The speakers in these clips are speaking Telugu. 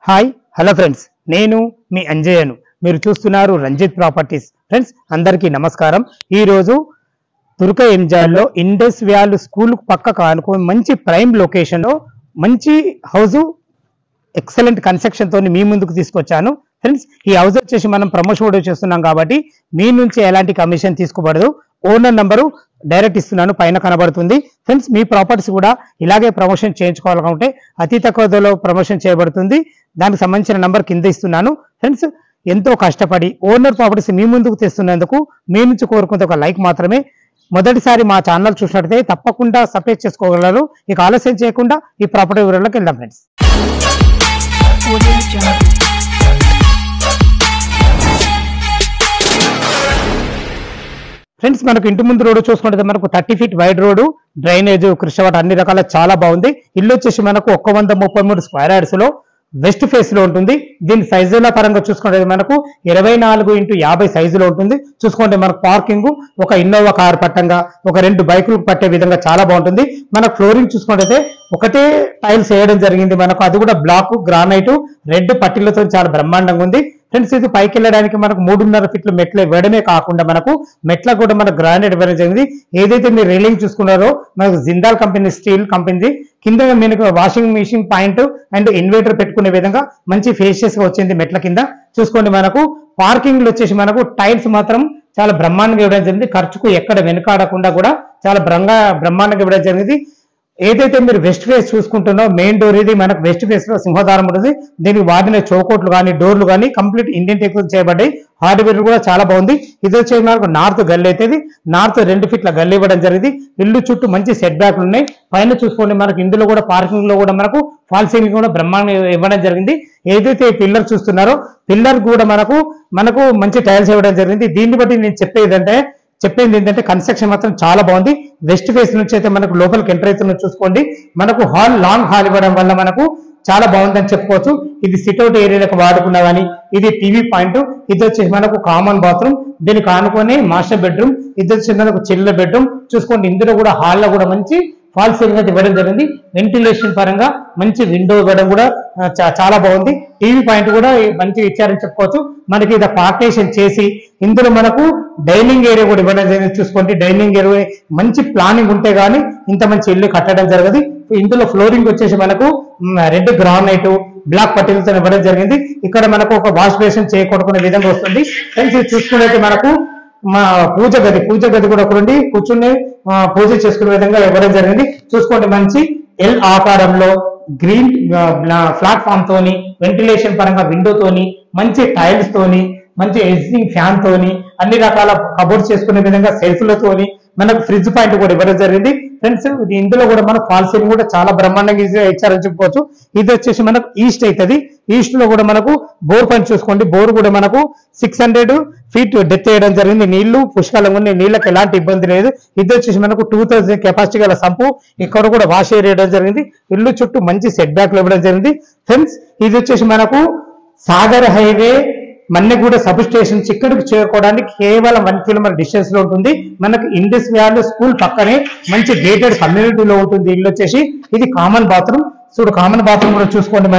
హాయ్ హలో ఫ్రెండ్స్, నేను మీ అంజయ్యను. మీరు చూస్తున్నారు రంజిత్ ప్రాపర్టీస్. ఫ్రెండ్స్ అందరికీ నమస్కారం. ఈరోజు తుర్క ఎంజాయ్లో ఇండస్ వ్యాలీ స్కూల్ పక్కకు ఆనుకొని మంచి ప్రైమ్ లొకేషన్లో మంచి హౌస్ ఎక్సలెంట్ కన్స్ట్రక్షన్ తోని మీ ముందుకు తీసుకొచ్చాను. ఫ్రెండ్స్ ఈ హౌస్ వచ్చేసి మనం ప్రమోషన్ వీడియో చేస్తున్నాం కాబట్టి మీ నుంచి ఎలాంటి కమిషన్ తీసుకోబడదు. ఓనర్ నంబరు డైరెక్ట్ ఇస్తున్నాను, పైన కనబడుతుంది. ఫ్రెండ్స్ మీ ప్రాపర్టీస్ కూడా ఇలాగే ప్రమోషన్ చేయించుకోవాలనుకుంటే అతి తక్కువ ధరలో ప్రమోషన్ చేయబడుతుంది. దానికి సంబంధించిన నంబర్ కింద ఇస్తున్నాను. ఫ్రెండ్స్ ఎంతో కష్టపడి ఓనర్ ప్రాపర్టీస్ మీ ముందుకు తెస్తున్నందుకు మీ నుంచి కోరుకునే ఒక లైక్ మాత్రమే. మొదటిసారి మా ఛానల్ చూసినట్లయితే తప్పకుండా సబ్స్క్రైబ్ చేసుకోగలరు. ఇక ఆలస్యం చేయకుండా ఈ ప్రాపర్టీ వివరాలకు వెళ్దాం. ఫ్రెండ్స్ ఫ్రెండ్స్ మనకు ఇంటి ముందు రోడ్డు చూసుకుంటే మనకు 30 ఫీట్ వైడ్ రోడ్డు, డ్రైనేజ్, కృష్ణవాట అన్ని రకాల చాలా బాగుంది. ఇల్లు వచ్చేసి మనకు 133 స్క్వేర్ యార్డ్స్ లో వెస్ట్ ఫేస్ లో ఉంటుంది. దీని సైజుల పరంగా చూసుకుంటే మనకు 24x50 సైజులో ఉంటుంది. చూసుకుంటే మనకు పార్కింగ్ ఒక ఇన్నోవా కార్ పట్టంగా ఒక 2 బైకులు పట్టే విధంగా చాలా బాగుంటుంది. మనకు ఫ్లోరింగ్ చూసుకుంటే ఒకటే టైల్స్ వేయడం జరిగింది. మనకు అది కూడా బ్లాక్, గ్రానైట్, రెడ్ పట్టీలతో చాలా బ్రహ్మాండంగా ఉంది. ఫ్రెండ్స్ ఇది పైకి వెళ్ళడానికి మనకు 3.5 ఫీట్లు మెట్లు ఇవ్వడమే కాకుండా మనకు మెట్ల కూడా మనకు గ్రానైట్ ఇవ్వడం జరిగింది. ఏదైతే మీరు రైలింగ్ చూసుకున్నారో మనకు జిందాల్ కంపెనీ స్టీల్ కంపెనీ కింద మీకు washing machine point and inverter పెట్టుకునే విధంగా మంచి ఫేషియస్ గా వచ్చింది. మెట్ల కింద చూసుకోండి మనకు పార్కింగ్ లో వచ్చేసి మనకు టైల్స్ మాత్రం చాలా బ్రహ్మాండంగా ఇవ్వడం జరిగింది. ఖర్చుకు ఎక్కడ వెనుకాడకుండా కూడా చాలా బ్రహ్మాండంగా ఇవ్వడం జరిగింది. ఏదైతే మీరు వెస్ట్ ఫేస్ చూసుకుంటున్నో మెయిన్ డోర్ ఇది మనకు వెస్ట్ ఫేస్ లో సింహద్వారం ఉంటుంది. దీనికి వాడిన చౌకోట్లు కానీ డోర్లు కానీ కంప్లీట్ ఇండియన్ టెక్నిక్ చేయబడ్డాయి. హార్డ్వేర్ కూడా చాలా బాగుంది. ఇది వచ్చే మనకు నార్త్ గల్లీ అయితే నార్త్ 2 ఫీట్ల గల్లీ ఇవ్వడం జరిగింది. ఇల్లు చుట్టూ మంచి సెట్ బ్యాక్లు ఉన్నాయి. పైన చూసుకోండి మనకు ఇందులో కూడా పార్కింగ్ లో కూడా మనకు ఫాల్ సీలింగ్ కూడా బ్రహ్మాండంగా ఇవ్వడం జరిగింది. ఏదైతే పిల్లర్ చూస్తున్నారో పిల్లర్ కూడా మనకు మంచి టైల్స్ ఇవ్వడం జరిగింది. దీన్ని బట్టి నేను చెప్పేది ఏంటంటే కన్స్ట్రక్షన్ మాత్రం చాలా బాగుంది. వెస్ట్ ఫేస్ నుంచి అయితే మనకు లోపలికి ఎంటర్ అవుతున్న చూసుకోండి మనకు లాంగ్ హాల్ ఇవ్వడం వల్ల మనకు చాలా బాగుందని చెప్పుకోవచ్చు. ఇది సిట్అవుట్ ఏరియాలకు వాడుకున్నా కానీ ఇది టీవీ పాయింట్. ఇది వచ్చేసి మనకు కామన్ బాత్రూమ్, దీనికి ఆనుకొని మాస్టర్ బెడ్రూమ్. ఇది వచ్చేసి మనకు చిల్డ్రన్ బెడ్రూమ్ చూసుకోండి. ఇందులో కూడా హాల్లో కూడా మంచి ఫాల్ సీలింగ్ అయితే ఇవ్వడం జరిగింది. వెంటిలేషన్ పరంగా మంచి విండో ఇవ్వడం కూడా చాలా బాగుంది. టీవీ పాయింట్ కూడా మంచిగా ఇచ్చారని చెప్పుకోవచ్చు. మనకి ఇది పార్టీషన్ చేసి ఇందులో మనకు డైనింగ్ ఏరియా కూడా ఇవ్వడం జరిగింది. చూసుకోండి డైనింగ్ ఏరియా మంచి ప్లానింగ్ ఉంటే గానీ ఇంత మంచి ఇల్లు కట్టడం జరగదు. ఇందులో ఫ్లోరింగ్ వచ్చేసి మనకు రెడ్ గ్రానైట్, బ్లాక్ పట్టీలతో ఇవ్వడం జరిగింది. ఇక్కడ మనకు ఒక వాష్ బేసిన్ చేయకొడుకునే విధంగా వస్తుంది. చూసుకున్నట్టు మనకు మా పూజ గది కూడా ఒకటి కూర్చుని పూజ చేసుకునే విధంగా ఇవ్వడం జరిగింది. చూసుకోండి మంచి ఎల్ ఆకారంలో గ్రీన్ ప్లాట్ఫామ్ తోని వెంటిలేషన్ పరంగా విండోతోని మంచి టైల్స్ తోని మంచి ఎగ్జిటింగ్ ఫ్యాన్ తోని అన్ని రకాల కబోర్డ్స్ చేసుకునే విధంగా సెల్ఫ్లతోని మనకు ఫ్రిడ్జ్ పాయింట్ కూడా ఇవ్వడం జరిగింది. ఫ్రెండ్స్ ఇందులో కూడా మనకు ఫాల్ సీలింగ్ కూడా చాలా బ్రహ్మాండంగా ఇచ్చారని చెప్పుకోవచ్చు. ఇది వచ్చేసి మనకు ఈస్ట్ అవుతుంది. ఈస్ట్ లో కూడా మనకు బోర్ పాయింట్ చూసుకోండి. బోర్ కూడా మనకు 600 ఫీట్ డెత్ వేయడం జరిగింది. నీళ్లు పుష్కలంగా ఉన్నాయి, నీళ్ళకి ఎలాంటి ఇబ్బంది లేదు. ఇది వచ్చేసి మనకు 2000 కెపాసిటీ గల సంపు. ఇక్కడ కూడా వాష్ వేయడం జరిగింది. ఇల్లు చుట్టూ మంచి సెట్ బ్యాక్ లో ఇవ్వడం జరిగింది. ఫ్రెండ్స్ ఇది వచ్చేసి మనకు Sagar highway Manneguda sub station ఇక్కడికి చేరుకోవడానికి కేవలం 1 కిలోమీటర్ డిస్టెన్స్ లో ఉంటుంది. మనకు ఇండస్ వ్యాలీ స్కూల్ పక్కనే మంచి గేటెడ్ కమ్యూనిటీలో ఉంటుంది ఇల్లు వచ్చేసి. ఇది కామన్ బాత్రూమ్. కామన్ బాత్రూమ్ కూడా చూసుకోండి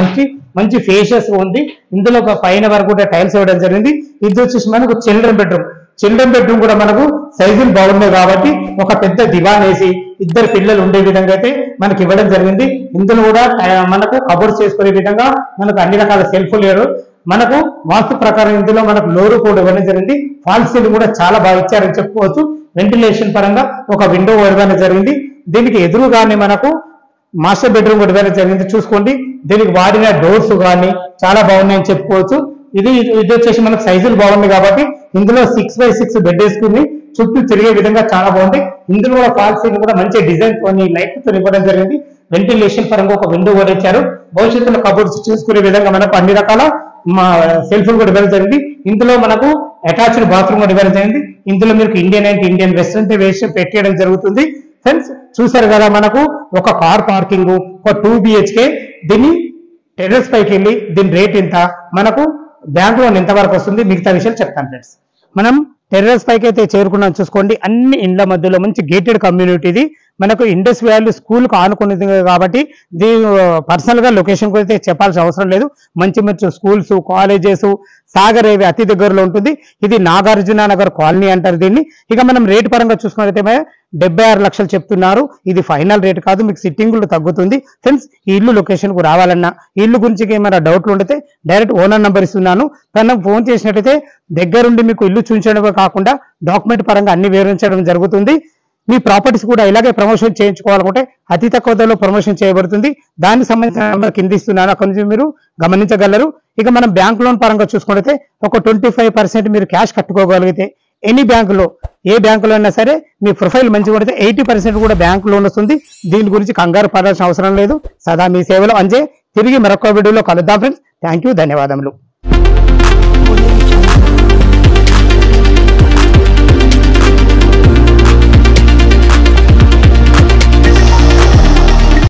మంచి ఫేషియస్ గా ఉంది. ఇందులో పైన వరకు కూడా టైల్స్ ఇవ్వడం జరిగింది. ఇది వచ్చేసి మనకు చిల్డ్రన్ బెడ్రూమ్ కూడా మనకు సైజులు బాగున్నాయి కాబట్టి ఒక పెద్ద దివాన్ వేసి 2 పిల్లలు ఉండే విధంగా అయితే మనకి ఇవ్వడం జరిగింది. ఇందులో కూడా మనకు కబోర్డ్స్ చేసుకునే విధంగా మనకు అన్ని రకాల సెల్ఫ్లు లేరు. మనకు వాస్తు ప్రకారం ఇందులో మనకు లోరు కూడా ఇవ్వడం జరిగింది. ఫాల్ సీలింగ్ కూడా చాలా బాగా ఇచ్చారని చెప్పుకోవచ్చు. వెంటిలేషన్ పరంగా ఒక విండో ఇవ్వడం జరిగింది. దీనికి ఎదురుగానే మనకు మాస్టర్ బెడ్రూమ్ కూడా ఇవ్వడం జరిగింది. చూసుకోండి దీనికి వాడిన డోర్స్ కానీ చాలా బాగున్నాయని చెప్పుకోవచ్చు. ఇది వచ్చేసి మనకు సైజులు బాగున్నాయి కాబట్టి ఇందులో 6x6 బెడ్ వేసుకుని చుట్టూ తిరిగే విధంగా చాలా బాగుంది. ఇందులో కూడా ఫాల్ సీలింగ్ కూడా మంచి డిజైన్ తోని లైట్ తో ఇవ్వడం జరిగింది. వెంటిలేషన్ పరంగా ఒక విండో కూడా ఇచ్చారు. భవిష్యత్తులో కబోర్డ్స్ చూసుకునే విధంగా మనకు అన్ని రకాల సెల్ఫ్లు కూడా ఇవ్వడం జరిగింది. ఇందులో మనకు అటాచ్డ్ బాత్రూమ్ కూడా ఇవ్వడం జరిగింది. ఇందులో మీకు ఇండియన్ వెస్ట్రన్ వేసి పెట్టేయడం జరుగుతుంది. ఫ్రెండ్స్ చూసారు కదా మనకు ఒక కార్ పార్కింగ్, ఒక 2 BHK. దీన్ని టెర్రస్ పైకి వెళ్ళి దీని రేట్ ఎంత, మనకు బ్యాంక్ లోన్ ఎంత వరకు వస్తుంది, మిగతా విషయాలు చెప్తాను. ఫ్రెండ్స్ మనం టెర్రస్ పైకి అయితే చేరుకున్నాం. చూసుకోండి అన్ని ఇండ్ల మధ్యలో మంచి గేటెడ్ కమ్యూనిటీది మనకు ఇండస్ వ్యాలీ స్కూల్కి ఆనుకున్నది కాబట్టి దీని పర్సనల్ గా లొకేషన్ అయితే చెప్పాల్సిన అవసరం లేదు. మంచి మంచి స్కూల్స్, కాలేజెస్, సాగర్ ఏవి అతి దగ్గరలో ఉంటుంది. ఇది నాగార్జున నగర్ కాలనీ అంటారు దీన్ని. ఇక మనం రేటు పరంగా చూసుకున్నట్లయితే 76 లక్షలు చెప్తున్నారు. ఇది ఫైనల్ రేట్ కాదు, మీకు సిట్టింగ్ కూడా తగ్గుతుంది. ఫ్రెండ్స్, ఈ ఇల్లు లొకేషన్ కు రావాలన్నా, ఈ ఇల్లు గురించి ఏమైనా డౌట్లు ఉంటే డైరెక్ట్ ఓనర్ నంబర్ ఇస్తున్నాను, తనకు ఫోన్ చేసినట్టయితే దగ్గరుండి మీకు ఇల్లు చూపించడమే కాకుండా డాక్యుమెంట్ పరంగా అన్ని వివరించడం జరుగుతుంది. మీ ప్రాపర్టీస్ కూడా ఇలాగే ప్రమోషన్ చేయించుకోవాలనుకుంటే అతి తక్కువ ధరలో ప్రమోషన్ చేయబడుతుంది. దానికి సంబంధించిన నెంబర్ కింద ఇస్తున్నాను, అక్కడి నుంచి మీరు గమనించగలరు. ఇక మనం బ్యాంక్ లోన్ పరంగా చూసుకుంటే ఒక 25% మీరు క్యాష్ కట్టుకోగలిగితే ఎనీ బ్యాంకులో, ఏ బ్యాంకులో అయినా సరే మీ ప్రొఫైల్ మంచిగా పడితే 80% కూడా బ్యాంక్ లోన్ వస్తుంది. దీని గురించి కంగారు పడాల్సిన అవసరం లేదు. సదా మీ సేవలో అంజే. తిరిగి మరొక వీడియోలో కలుద్దాం ఫ్రెండ్స్. థ్యాంక్ యూ, ధన్యవాదములు.